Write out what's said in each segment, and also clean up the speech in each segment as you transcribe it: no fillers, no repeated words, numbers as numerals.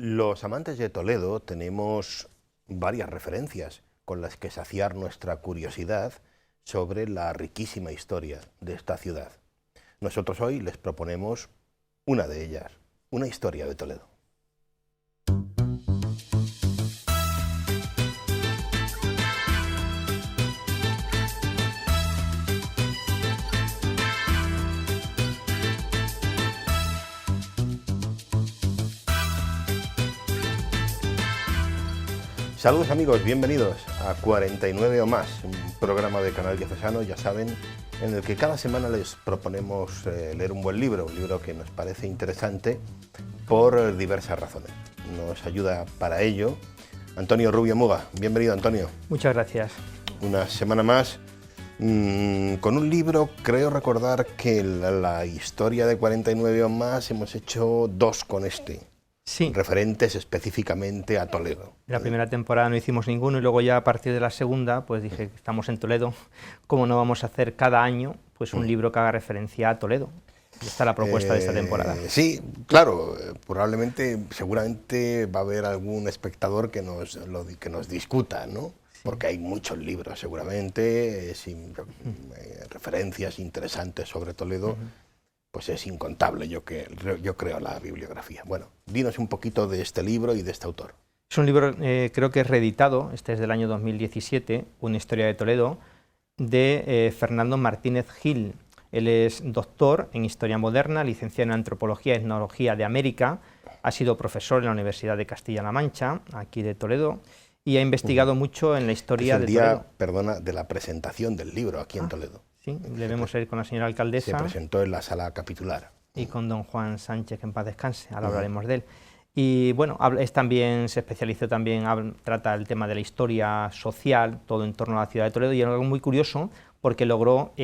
Los amantes de Toledo tenemos varias referencias con las que saciar nuestra curiosidad sobre la riquísima historia de esta ciudad. Nosotros hoy les proponemos una de ellas, una historia de Toledo. Saludos amigos, bienvenidos a 49 o más, un programa de Canal Diocesano, ya saben, en el que cada semana les proponemos leer un buen libro, un libro que nos parece interesante por diversas razones. Nos ayuda para ello Antonio Rubio Muga. Bienvenido, Antonio. Muchas gracias. Una semana más con un libro. Creo recordar que la historia de 49 o más hemos hecho dos con este. Sí. Referentes específicamente a Toledo. En la primera temporada no hicimos ninguno y luego ya a partir de la segunda pues dije, estamos en Toledo, ¿cómo no vamos a hacer cada año pues un libro que haga referencia a Toledo? Y esta es la propuesta de esta temporada. Sí, claro, seguramente va a haber algún espectador que nos discuta, ¿no? Sí. Porque hay muchos libros seguramente, referencias interesantes sobre Toledo. Pues es incontable, yo creo, la bibliografía. Bueno, dinos un poquito de este libro y de este autor. Es un libro, creo que es reeditado, este es del año 2017, Una historia de Toledo, de Fernando Martínez Gil. Él es doctor en Historia Moderna, licenciado en Antropología y Etnología de América, ha sido profesor en la Universidad de Castilla-La Mancha, aquí de Toledo, y ha investigado mucho en la historia de Toledo. Es el día, perdona, de la presentación del libro aquí en Toledo. Sí, debemos ir con la señora alcaldesa. Se presentó en la sala capitular. Y con don Juan Sánchez, que en paz descanse, ahora hablaremos de él. Y bueno, se especializó también, trata el tema de la historia social, todo en torno a la ciudad de Toledo, y es algo muy curioso porque logró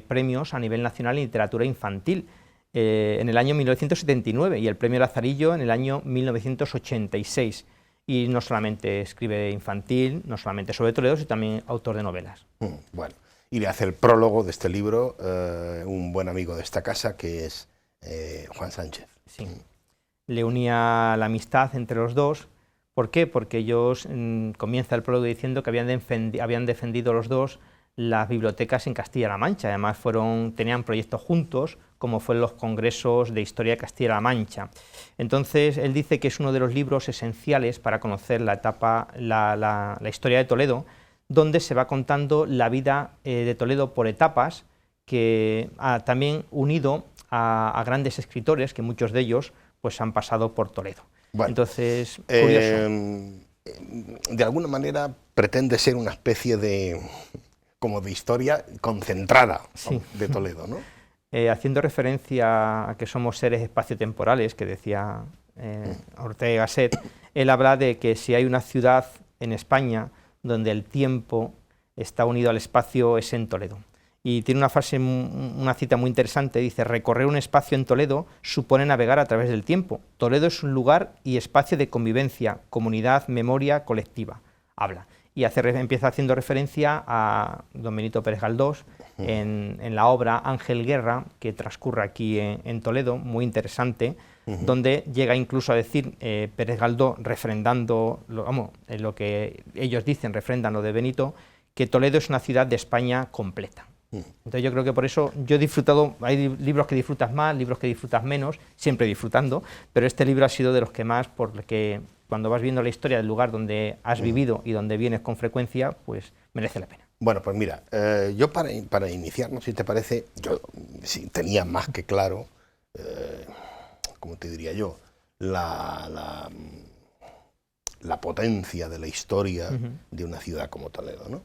premios a nivel nacional en literatura infantil en el año 1979 y el premio Lazarillo en el año 1986. Y no solamente escribe infantil, no solamente sobre Toledo, sino también autor de novelas. Bueno. Y le hace el prólogo de este libro un buen amigo de esta casa, que es Juan Sánchez. Sí. Le unía la amistad entre los dos. ¿Por qué? Porque ellos, comienza el prólogo diciendo que habían defendido los dos las bibliotecas en Castilla-La Mancha. Además tenían proyectos juntos, como fueron los congresos de historia de Castilla-La Mancha. Entonces, él dice que es uno de los libros esenciales para conocer la historia de Toledo, donde se va contando la vida de Toledo por etapas, que también unido a grandes escritores, que muchos de ellos pues han pasado por Toledo. Bueno, entonces, curioso. De alguna manera pretende ser una especie de historia concentrada, sí, de Toledo, ¿no? Haciendo referencia a que somos seres espaciotemporales, que decía Ortega y Gasset, él habla de que si hay una ciudad en España donde el tiempo está unido al espacio, es en Toledo. Y tiene una cita muy interesante, dice: recorrer un espacio en Toledo supone navegar a través del tiempo. Toledo es un lugar y espacio de convivencia, comunidad, memoria colectiva. Habla. Y empieza haciendo referencia a don Benito Pérez Galdós en la obra Ángel Guerra, que transcurre aquí en Toledo, muy interesante, donde llega incluso a decir Pérez Galdós, refrendando lo que ellos dicen, refrendan lo de Benito, que Toledo es una ciudad de España completa. Entonces yo creo que por eso yo he disfrutado, hay libros que disfrutas más, libros que disfrutas menos, siempre disfrutando, pero este libro ha sido de los que más, porque cuando vas viendo la historia del lugar donde has vivido y donde vienes con frecuencia, pues merece la pena. Bueno, pues mira, yo para iniciarnos, si te parece, yo sí tenía más que claro, ¿cómo te diría yo?, la potencia de la historia de una ciudad como Toledo, ¿no?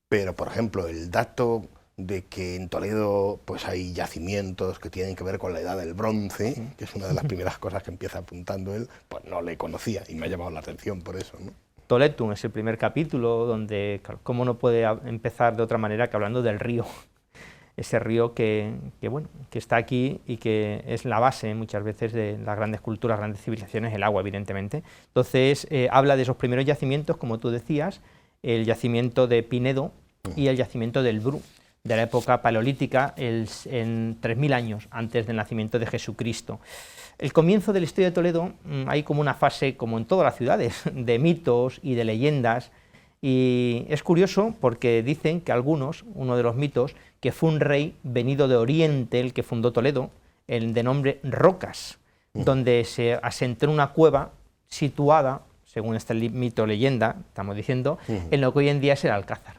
Pero, por ejemplo, el dato de que en Toledo pues hay yacimientos que tienen que ver con la edad del bronce, que es una de las primeras cosas que empieza apuntando él, pues no le conocía y me ha llamado la atención por eso, ¿no? Toletum es el primer capítulo donde, claro, cómo no puede empezar de otra manera que hablando del río, ese río que está aquí y que es la base muchas veces de las grandes culturas, grandes civilizaciones, el agua, evidentemente. Entonces, habla de esos primeros yacimientos, como tú decías, el yacimiento de Pinedo y el yacimiento del Bru. de la época paleolítica, en 3000 años antes del nacimiento de Jesucristo. El comienzo de la historia de Toledo, hay como una fase, como en todas las ciudades, de mitos y de leyendas, y es curioso porque dicen que uno de los mitos, que fue un rey venido de Oriente, el que fundó Toledo, el de nombre Rocas, donde se asentó en una cueva situada, según este mito o leyenda, estamos diciendo, en lo que hoy en día es el Alcázar.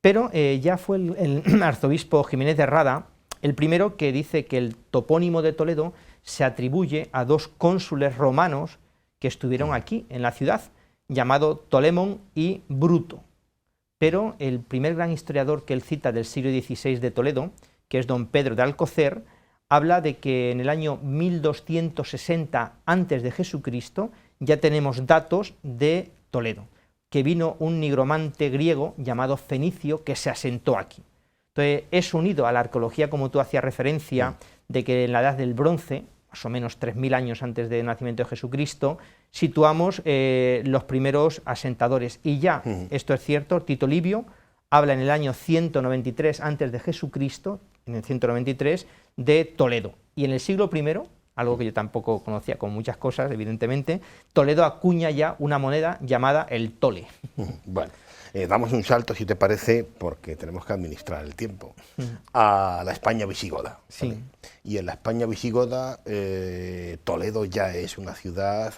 Pero ya fue el arzobispo Jiménez de Rada el primero que dice que el topónimo de Toledo se atribuye a dos cónsules romanos que estuvieron aquí, en la ciudad, llamado Tolemón y Bruto. Pero el primer gran historiador que él cita del siglo XVI de Toledo, que es don Pedro de Alcocer, habla de que en el año 1260 antes de Jesucristo ya tenemos datos de Toledo, que vino un nigromante griego llamado Fenicio que se asentó aquí. Entonces es unido a la arqueología, como tú hacías referencia, de que en la edad del bronce, más o menos 3000 años antes del nacimiento de Jesucristo, situamos los primeros asentadores. Y ya, esto es cierto, Tito Livio habla en el año 193 antes de Jesucristo, en el 193, de Toledo. Y en el siglo I, algo que yo tampoco conocía, con muchas cosas, evidentemente, Toledo acuña ya una moneda llamada el tole. Bueno, damos un salto, si te parece, porque tenemos que administrar el tiempo, a la España visigoda. Sí. ¿Vale? Y en la España visigoda, Toledo ya es una ciudad,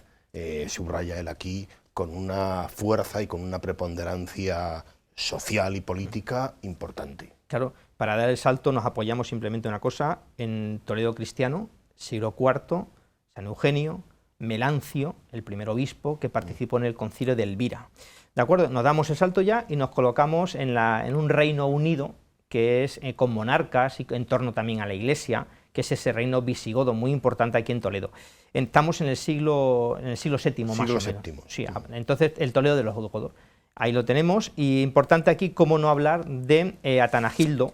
subraya él aquí, con una fuerza y con una preponderancia social y política importante. Claro, para dar el salto nos apoyamos simplemente en una cosa, en Toledo cristiano, siglo IV, San Eugenio, Melancio, el primer obispo que participó en el concilio de Elvira. ¿De acuerdo? Nos damos el salto ya y nos colocamos en un reino unido, que es con monarcas y en torno también a la Iglesia, que es ese reino visigodo muy importante aquí en Toledo. Estamos en el siglo VII, más o menos. Sí, entonces el Toledo de los godos. Ahí lo tenemos, y importante aquí, cómo no hablar de Atanagildo,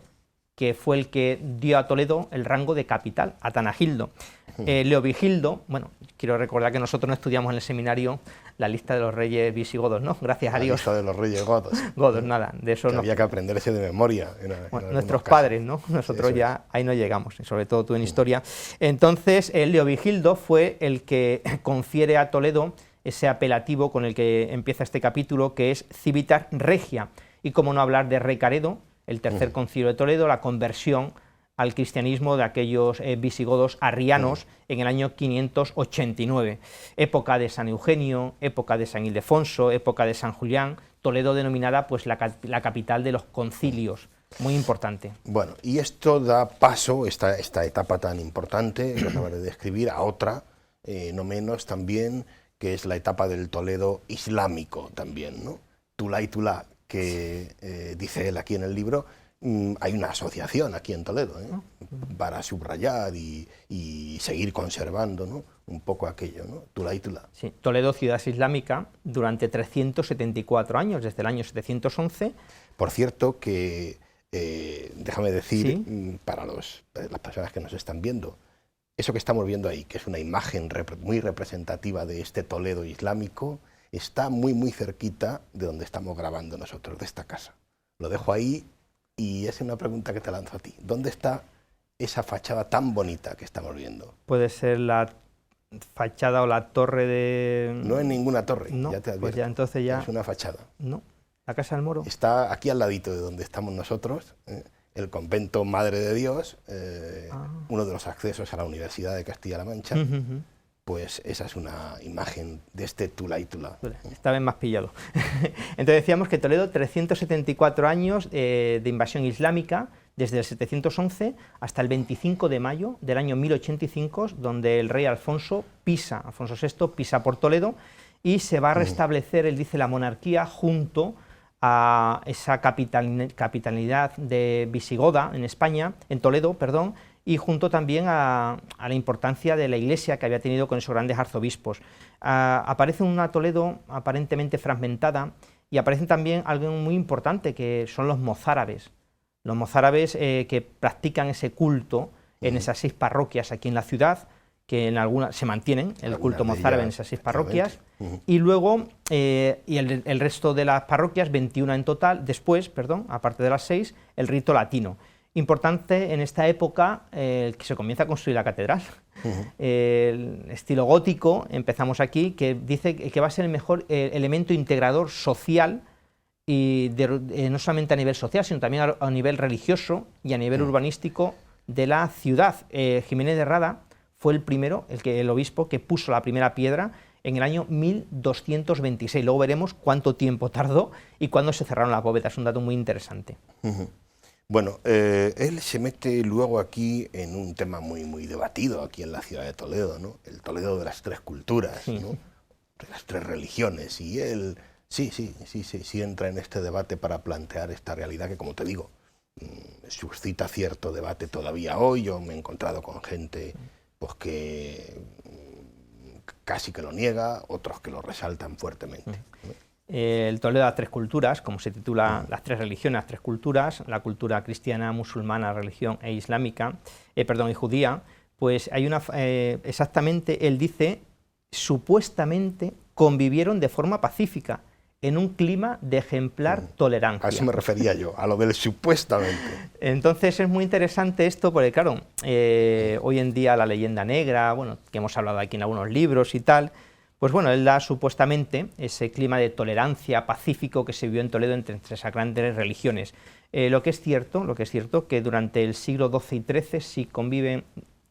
que fue el que dio a Toledo el rango de capital, Atanagildo. Leovigildo, bueno, quiero recordar que nosotros no estudiamos en el seminario la lista de los reyes visigodos, ¿no? Gracias a Dios. La lista de los reyes godos. Godos, nada, de eso no. Había que aprenderse de memoria. Bueno, nuestros padres, ¿no? Nosotros eso ya ahí no llegamos, sobre todo tú en historia. Entonces, Leovigildo fue el que confiere a Toledo ese apelativo con el que empieza este capítulo, que es Civitas Regia. Y cómo no hablar de Recaredo, el tercer concilio de Toledo, la conversión al cristianismo de aquellos visigodos arrianos en el año 589. Época de San Eugenio, época de San Ildefonso, época de San Julián, Toledo denominada pues la capital de los concilios, muy importante. Bueno, y esto da paso, esta etapa tan importante que acabas de describir, a otra, no menos también, que es la etapa del Toledo islámico también, ¿no? Tulá y Tulá, que dice él aquí en el libro, hay una asociación aquí en Toledo, para subrayar y seguir conservando, ¿no? Un poco aquello, ¿no? Tulá y Tulá. Sí, Toledo, ciudad islámica, durante 374 años, desde el año 711. Por cierto que, déjame decir, ¿sí? Para las personas que nos están viendo, eso que estamos viendo ahí, que es una imagen muy representativa de este Toledo islámico, está muy cerquita de donde estamos grabando nosotros, de esta casa. Lo dejo ahí y es una pregunta que te lanzo a ti. ¿Dónde está esa fachada tan bonita que estamos viendo? Puede ser la fachada o la torre de... No es ninguna torre, no, ya te advierto. Pues ya entonces ya... Es una fachada. No, la Casa del Moro. Está aquí al ladito de donde estamos nosotros, el convento Madre de Dios, uno de los accesos a la Universidad de Castilla-La Mancha. Pues esa es una imagen de este Tulá y Tulá. Esta vez más pillado. Entonces decíamos que Toledo, 374 años de invasión islámica, desde el 711 hasta el 25 de mayo del año 1085, donde el rey Alfonso VI pisa por Toledo, y se va a restablecer, él dice, la monarquía junto a esa capitalidad de visigoda en España, en Toledo, perdón, y junto también a la importancia de la Iglesia que había tenido con esos grandes arzobispos. Aparece una Toledo aparentemente fragmentada, y aparecen también algo muy importante, que son los mozárabes. Los mozárabes que practican ese culto en esas 6 parroquias aquí en la ciudad, que en algunas se mantienen, el culto mozárabe en esas 6 parroquias, y luego el resto de las parroquias, 21 en total, después, perdón, aparte de las 6, el rito latino. Importante en esta época que se comienza a construir la catedral. El estilo gótico, empezamos aquí, que dice que va a ser el mejor elemento integrador social, y no solamente a nivel social, sino también a nivel religioso y a nivel urbanístico de la ciudad. Jiménez de Rada fue el primero, el obispo, que puso la primera piedra en el año 1226. Luego veremos cuánto tiempo tardó y cuándo se cerraron las bóvedas. Es un dato muy interesante. Bueno, él se mete luego aquí en un tema muy debatido aquí en la ciudad de Toledo, ¿no? El Toledo de las tres culturas, ¿no? De las tres religiones, y él sí entra en este debate para plantear esta realidad que, como te digo, suscita cierto debate todavía hoy. Yo me he encontrado con gente pues que casi que lo niega, otros que lo resaltan fuertemente, ¿no? El Toledo de las tres culturas, como se titula, las tres religiones, las tres culturas, la cultura cristiana, musulmana, religión e islámica, y judía, pues hay una, exactamente, él dice, supuestamente convivieron de forma pacífica, en un clima de ejemplar tolerancia. A eso me refería yo, a lo del supuestamente. Entonces es muy interesante esto, porque claro, hoy en día la leyenda negra, bueno, que hemos hablado aquí en algunos libros y tal, pues bueno, él da supuestamente ese clima de tolerancia pacífico que se vivió en Toledo entre esas grandes religiones. Lo que es cierto, que durante el siglo XII y XIII sí conviven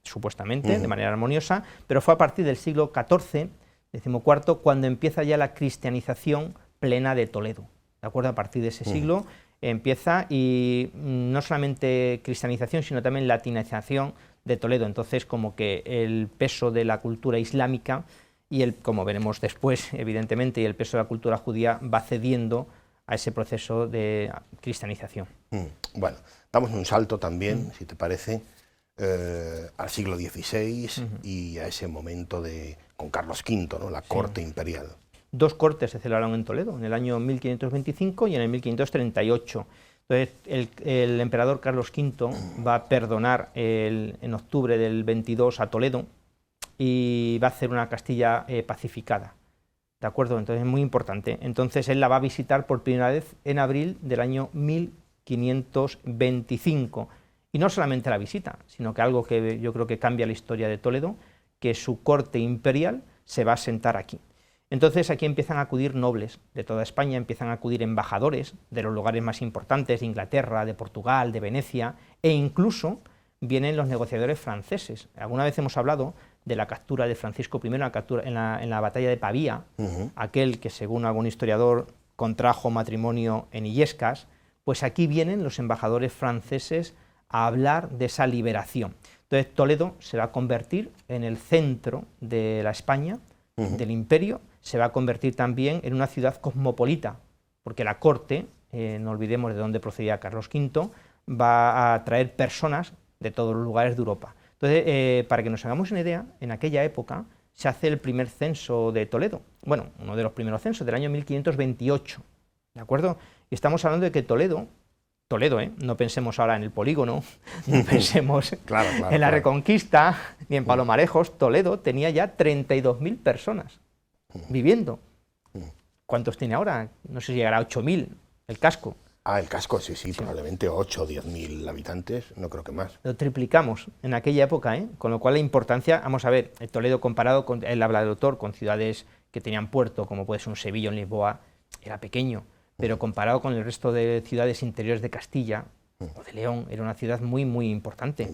supuestamente de manera armoniosa, pero fue a partir del siglo XIV, XIV, cuando empieza ya la cristianización plena de Toledo, ¿de acuerdo? A partir de ese siglo empieza, y no solamente cristianización, sino también latinización de Toledo. Entonces, como que el peso de la cultura islámica y como veremos después, evidentemente, y el peso de la cultura judía va cediendo a ese proceso de cristianización. Bueno, damos un salto también, si te parece, al siglo XVI y a ese momento con Carlos V, ¿no? La corte imperial. Dos cortes se celebraron en Toledo, en el año 1525 y en el 1538. Entonces, el emperador Carlos V va a perdonar en octubre del 22 a Toledo, y va a hacer una Castilla pacificada, ¿de acuerdo? Entonces es muy importante. Entonces él la va a visitar por primera vez en abril del año 1525, y no solamente la visita, sino que algo que yo creo que cambia la historia de Toledo, que su corte imperial se va a sentar aquí. Entonces aquí empiezan a acudir nobles de toda España, empiezan a acudir embajadores de los lugares más importantes, de Inglaterra, de Portugal, de Venecia, e incluso vienen los negociadores franceses. Alguna vez hemos hablado de la captura de Francisco I en la batalla de Pavía, aquel que, según algún historiador, contrajo matrimonio en Illescas. Pues aquí vienen los embajadores franceses a hablar de esa liberación. Entonces Toledo se va a convertir en el centro de la España, del imperio, se va a convertir también en una ciudad cosmopolita, porque la corte, no olvidemos de dónde procedía Carlos V, va a traer personas de todos los lugares de Europa. Entonces, para que nos hagamos una idea, en aquella época se hace el primer censo de Toledo, bueno, uno de los primeros censos, del año 1528, ¿de acuerdo? Y estamos hablando de que Toledo, no pensemos ahora en el polígono, no pensemos en la Reconquista, ni en Palomarejos. Toledo tenía ya 32.000 personas viviendo. ¿Cuántos tiene ahora? No sé si llegará a 8.000 el casco. El casco, sí, probablemente 8 o 10.000 habitantes, no creo que más. Lo triplicamos en aquella época, con lo cual la importancia, vamos a ver, Toledo comparado con, él habla del autor, con ciudades que tenían puerto, como puede ser un Sevilla o Lisboa, era pequeño, pero comparado con el resto de ciudades interiores de Castilla o de León, era una ciudad muy importante.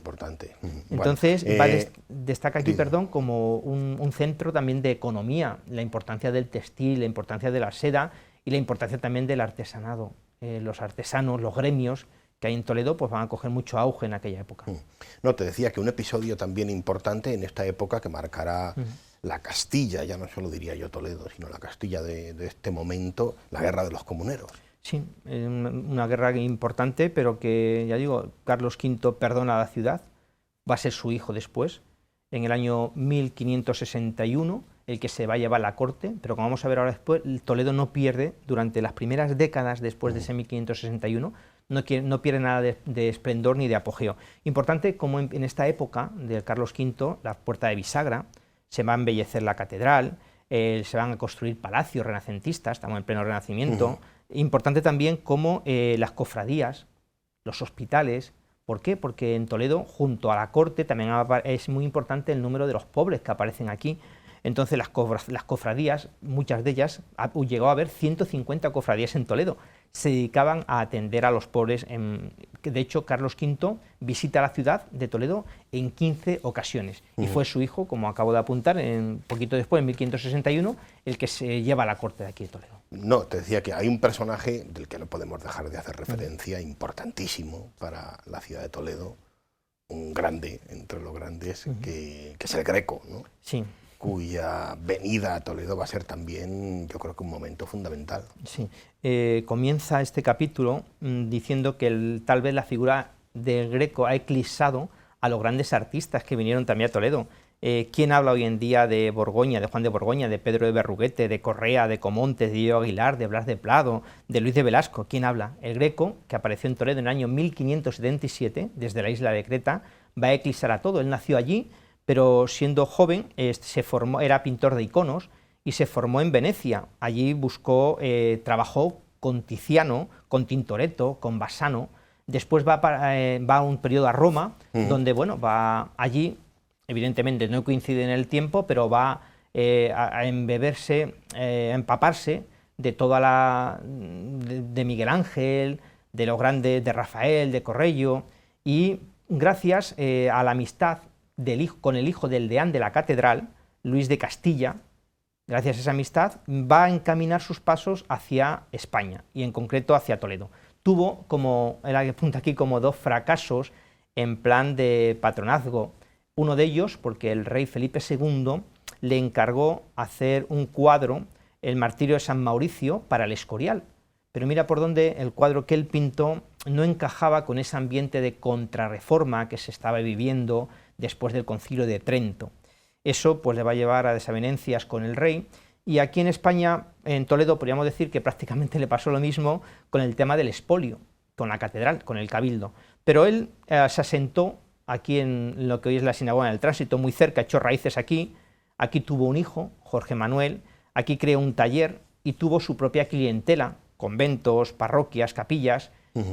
Entonces, destaca aquí, como un centro también de economía, la importancia del textil, la importancia de la seda y la importancia también del artesanado. Los artesanos, los gremios que hay en Toledo, pues van a coger mucho auge en aquella época. No, te decía que un episodio también importante en esta época que marcará la Castilla, ya no solo diría yo Toledo, sino la Castilla de este momento, la Guerra de los Comuneros. Sí, una guerra importante, pero que, ya digo, Carlos V perdona la ciudad, va a ser su hijo después, en el año 1561, el que se va a llevar la corte, pero como vamos a ver ahora después, Toledo no pierde, durante las primeras décadas después de ese 1561, no pierde nada de esplendor ni de apogeo. Importante como en esta época de Carlos V, la puerta de bisagra, se va a embellecer la catedral, se van a construir palacios renacentistas, estamos en pleno Renacimiento. Importante también como las cofradías, los hospitales, ¿Por qué? Porque en Toledo, junto a la corte, también es muy importante el número de los pobres que aparecen aquí. Entonces las cofradías, muchas de ellas, llegó a haber 150 cofradías en Toledo, se dedicaban a atender a los pobres. De hecho, Carlos V visita la ciudad de Toledo en 15 ocasiones, y fue su hijo, como acabo de apuntar, un poquito después, en 1561, el que se lleva a la corte de aquí de Toledo. No, te decía que hay un personaje del que no podemos dejar de hacer referencia, importantísimo para la ciudad de Toledo, un grande entre los grandes, que es el Greco, ¿no? Sí. Cuya venida a Toledo va a ser también, yo creo que un momento fundamental. Sí, comienza este capítulo diciendo que tal vez la figura del Greco ha eclipsado a los grandes artistas que vinieron también a Toledo. ¿Quién habla hoy en día de Borgoña, de Juan de Borgoña, de Pedro de Berruguete, de Correa, de Comontes, de Diego Aguilar, de Blas de Prado, de Luis de Velasco? ¿Quién habla? El Greco, que apareció en Toledo en el año 1577, desde la isla de Creta, va a eclipsar a todo. Él nació allí, pero siendo joven era pintor de iconos y se formó en Venecia. Allí trabajó con Tiziano, con Tintoretto, con Bassano. Después va a un periodo a Roma, donde va allí, evidentemente no coincide en el tiempo, pero va a embeberse, a empaparse de toda de Miguel Ángel, de los grandes, de Rafael, de Correggio, y gracias a la amistad con el hijo del deán de la catedral, Luis de Castilla, gracias a esa amistad, va a encaminar sus pasos hacia España, y en concreto hacia Toledo. Tuvo, como él apunta aquí, como 2 fracasos en plan de patronazgo. Uno de ellos, porque el rey Felipe II le encargó hacer un cuadro, el Martirio de San Mauricio, para el Escorial. Pero mira por dónde el cuadro que él pintó no encajaba con ese ambiente de contrarreforma que se estaba viviendo después del Concilio de Trento. Eso pues le va a llevar a desavenencias con el rey, y aquí en España, en Toledo, podríamos decir que prácticamente le pasó lo mismo con el tema del expolio, con la catedral, con el cabildo. Pero él se asentó aquí en lo que hoy es la Sinagoga del Tránsito, muy cerca, echó raíces aquí tuvo un hijo, Jorge Manuel, aquí creó un taller y tuvo su propia clientela, conventos, parroquias, capillas,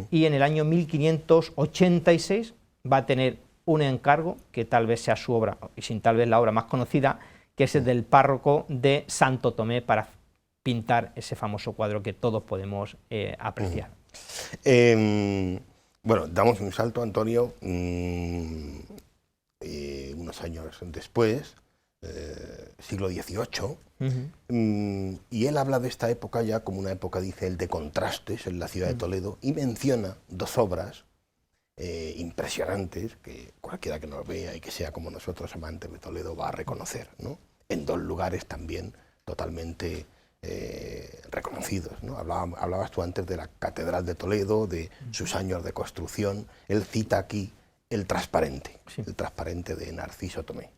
y en el año 1586 va a tener un encargo, que tal vez sea su obra, y sin tal vez la obra más conocida, que es el del párroco de Santo Tomé, para pintar ese famoso cuadro que todos podemos apreciar. Bueno, damos un salto, Antonio, unos años después, siglo XVIII, y él habla de esta época ya como una época, dice él, de contrastes en la ciudad de Toledo, y menciona 2 obras impresionantes que cualquiera que nos vea y que sea como nosotros amantes de Toledo va a reconocer, ¿no? En 2 lugares también totalmente reconocidos, ¿no? Hablabas tú antes de la Catedral de Toledo, de sus años de construcción. Él cita aquí el transparente, el transparente de Narciso Tomé.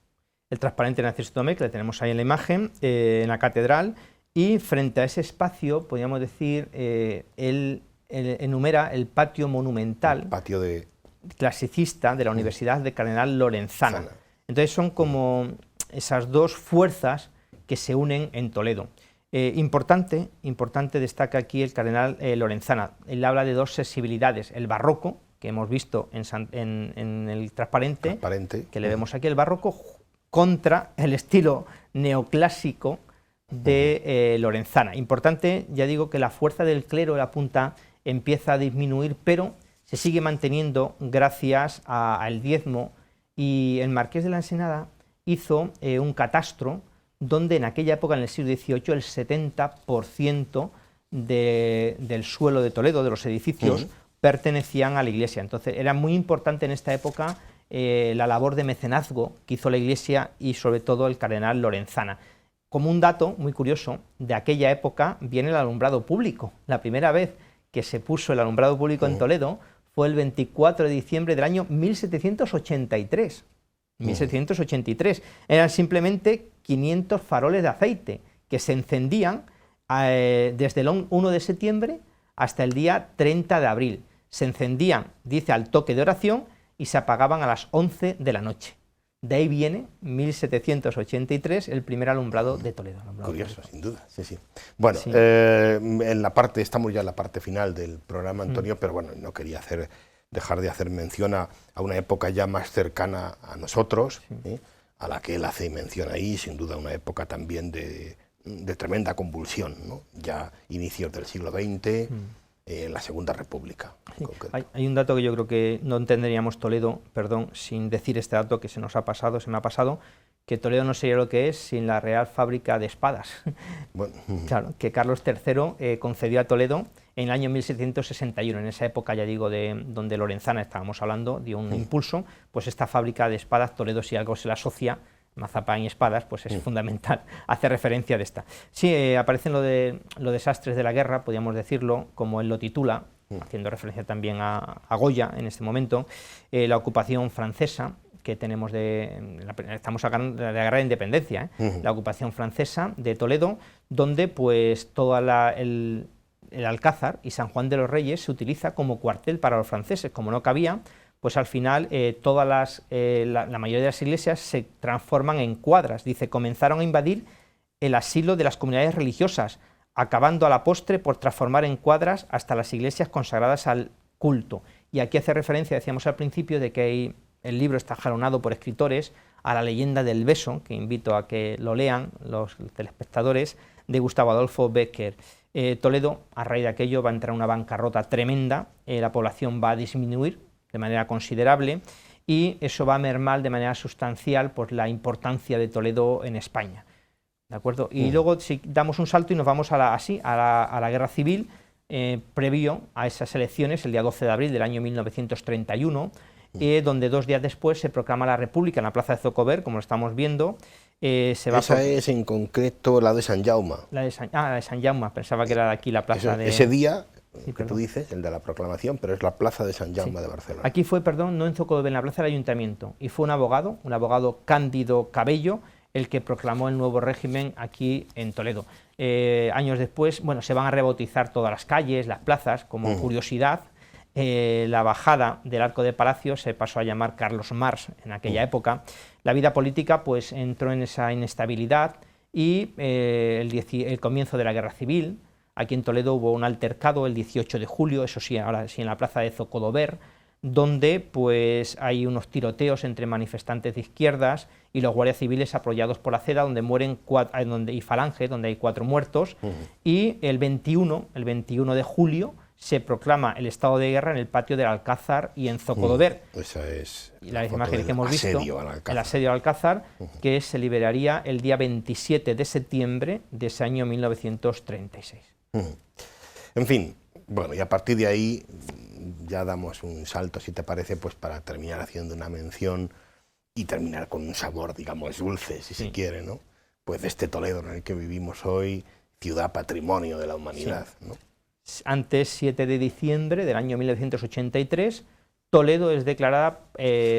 El transparente de Narciso Tomé, que le tenemos ahí en la imagen, en la catedral, y frente a ese espacio, podríamos decir, él enumera el patio monumental, el patio clasicista de la Universidad de Cardenal Lorenzana. Entonces son como esas 2 fuerzas que se unen en Toledo. Importante destaca aquí el Cardenal Lorenzana. Él habla de 2 sensibilidades, el barroco, que hemos visto en el transparente, que le vemos aquí, el barroco, contra el estilo neoclásico de Lorenzana. Importante, ya digo, que la fuerza del clero de la punta empieza a disminuir, pero se sigue manteniendo gracias al diezmo, y el marqués de la Ensenada hizo un catastro donde en aquella época, en el siglo XVIII, el 70% del suelo de Toledo, de los edificios, pertenecían a la Iglesia. Entonces era muy importante en esta época la labor de mecenazgo que hizo la Iglesia, y sobre todo el cardenal Lorenzana. Como un dato muy curioso, de aquella época viene el alumbrado público. La primera vez que se puso el alumbrado público en Toledo fue el 24 de diciembre del año 1783. 1783. Eran simplemente 500 faroles de aceite que se encendían desde el 1 de septiembre hasta el día 30 de abril. Se encendían, dice, al toque de oración, y se apagaban a las 11 de la noche. De ahí viene, 1783, el primer alumbrado de Toledo. Curioso, sin duda. Sí, sí. Bueno, sí. Estamos ya en la parte final del programa, Antonio, pero bueno, no quería hacer dejar de hacer mención a una época ya más cercana a nosotros, a la que él hace mención ahí, sin duda una época también de tremenda convulsión, ¿no? Ya inicios del siglo XX, la Segunda República. Sí. Hay un dato que yo creo que no entenderíamos Toledo, perdón, sin decir este dato que se me ha pasado, que Toledo no sería lo que es sin la Real Fábrica de Espadas. Bueno. Claro, que Carlos III concedió a Toledo en el año 1761, en esa época, ya digo, donde Lorenzana estábamos hablando, dio un impulso, pues esta fábrica de espadas, Toledo, si algo se le asocia, mazapán y espadas, pues es fundamental, hace referencia de esta. Sí, aparecen los desastres de la guerra, podríamos decirlo, como él lo titula, haciendo referencia también a Goya en este momento, la ocupación francesa, que tenemos estamos hablando de la guerra de independencia, la ocupación francesa de Toledo, donde pues el Alcázar y San Juan de los Reyes se utiliza como cuartel para los franceses. Como no cabía, pues al final la mayoría de las iglesias se transforman en cuadras. Dice, comenzaron a invadir el asilo de las comunidades religiosas, acabando a la postre por transformar en cuadras hasta las iglesias consagradas al culto. Y aquí hace referencia, decíamos al principio, de que el libro está jalonado por escritores a la leyenda del beso, que invito a que lo lean los telespectadores, de Gustavo Adolfo Bécquer. Toledo, a raíz de aquello, va a entrar en una bancarrota tremenda, la población va a disminuir de manera considerable y eso va a mermar de manera sustancial pues, la importancia de Toledo en España. ¿De acuerdo? Y luego si damos un salto y nos vamos a la guerra civil, previo a esas elecciones, el día 12 de abril del año 1931, donde 2 días después se proclama la República en la plaza de Zocober, como lo estamos viendo. Esa es en concreto la de Sant Jaume. La de Sant Jaume, pensaba que era de aquí la plaza de... Ese día, que tú dices, el de la proclamación, pero es la plaza de Sant Jaume de Barcelona. Aquí fue, no en Zocober, en la plaza del Ayuntamiento, y fue un abogado Cándido Cabello, el que proclamó el nuevo régimen aquí en Toledo. Años después, bueno, se van a rebautizar todas las calles, las plazas, como curiosidad. La bajada del Arco de Palacio se pasó a llamar Carlos Marx en aquella época. La vida política pues entró en esa inestabilidad y el comienzo de la Guerra Civil. Aquí en Toledo hubo un altercado el 18 de julio, eso sí, ahora sí en la plaza de Zocodover, donde pues hay unos tiroteos entre manifestantes de izquierdas y los guardias civiles apoyados por la CEDA, donde mueren y Falange, donde hay 4 muertos, y el 21 de julio se proclama el estado de guerra en el patio del Alcázar y en Zocodover. Esa es la imagen que hemos visto, el asedio al Alcázar, que se liberaría el día 27 de septiembre de ese año 1936. En fin, bueno, y a partir de ahí ya damos un salto, si te parece, pues para terminar haciendo una mención y terminar con un sabor, digamos, dulce, si se quiere, ¿no? Pues de este Toledo en el que vivimos hoy, ciudad patrimonio de la humanidad, ¿no? Antes, 7 de diciembre del año 1983, Toledo es declarada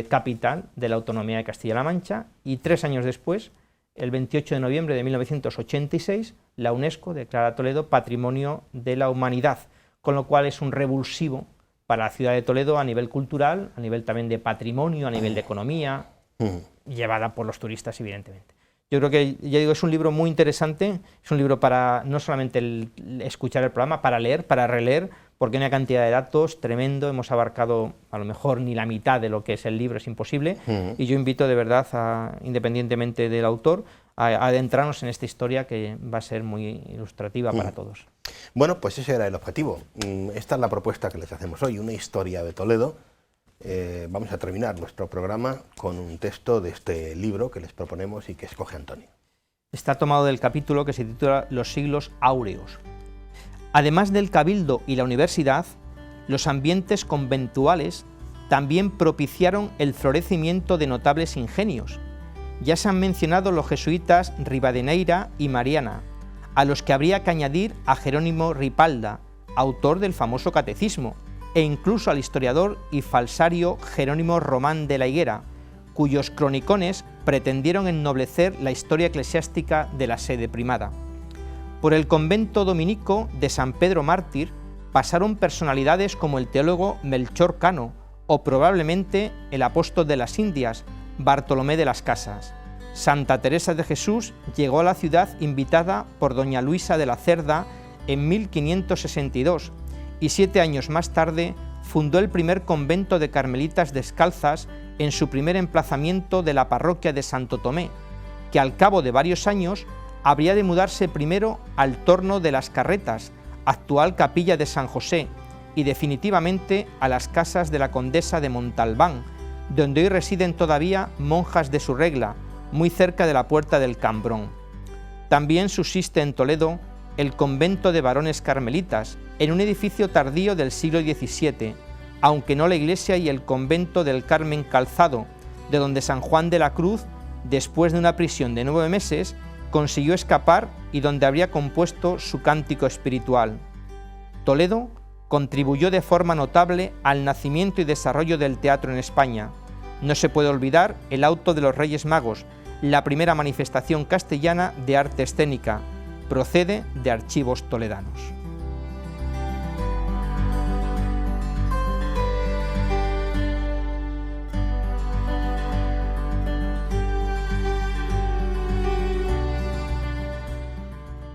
capital de la autonomía de Castilla-La Mancha y 3 años después, el 28 de noviembre de 1986, la UNESCO declara a Toledo Patrimonio de la Humanidad, con lo cual es un revulsivo para la ciudad de Toledo a nivel cultural, a nivel también de patrimonio, a nivel de economía, llevada por los turistas, evidentemente. Yo creo que, ya digo, es un libro muy interesante, es un libro para no solamente escuchar el programa, para leer, para releer, porque hay una cantidad de datos tremendo, hemos abarcado a lo mejor ni la mitad de lo que es el libro, es imposible, y yo invito de verdad, independientemente del autor, a adentrarnos en esta historia que va a ser muy ilustrativa para todos. Bueno, pues ese era el objetivo. Esta es la propuesta que les hacemos hoy, una historia de Toledo. Vamos a terminar nuestro programa con un texto de este libro que les proponemos y que escoge Antonio. Está tomado del capítulo que se titula Los siglos áureos. Además del cabildo y la universidad, los ambientes conventuales también propiciaron el florecimiento de notables ingenios. Ya se han mencionado los jesuitas Rivadeneira y Mariana, a los que habría que añadir a Jerónimo Ripalda, autor del famoso catecismo, e incluso al historiador y falsario Jerónimo Román de la Higuera, cuyos cronicones pretendieron ennoblecer la historia eclesiástica de la sede primada. Por el convento dominico de San Pedro Mártir pasaron personalidades como el teólogo Melchor Cano o probablemente el apóstol de las Indias, Bartolomé de las Casas. Santa Teresa de Jesús llegó a la ciudad invitada por doña Luisa de la Cerda en 1562, y 7 años más tarde fundó el primer convento de carmelitas descalzas en su primer emplazamiento de la parroquia de Santo Tomé, que al cabo de varios años habría de mudarse primero al Torno de las Carretas, actual capilla de San José, y definitivamente a las casas de la condesa de Montalbán, donde hoy residen todavía monjas de su regla, muy cerca de la puerta del Cambrón. También subsiste en Toledo el convento de varones carmelitas, en un edificio tardío del siglo XVII, aunque no la iglesia, y el convento del Carmen Calzado, de donde San Juan de la Cruz, después de una prisión de 9 meses, consiguió escapar y donde habría compuesto su cántico espiritual. Toledo contribuyó de forma notable al nacimiento y desarrollo del teatro en España. No se puede olvidar el auto de los Reyes Magos, la primera manifestación castellana de arte escénica. Procede de archivos toledanos.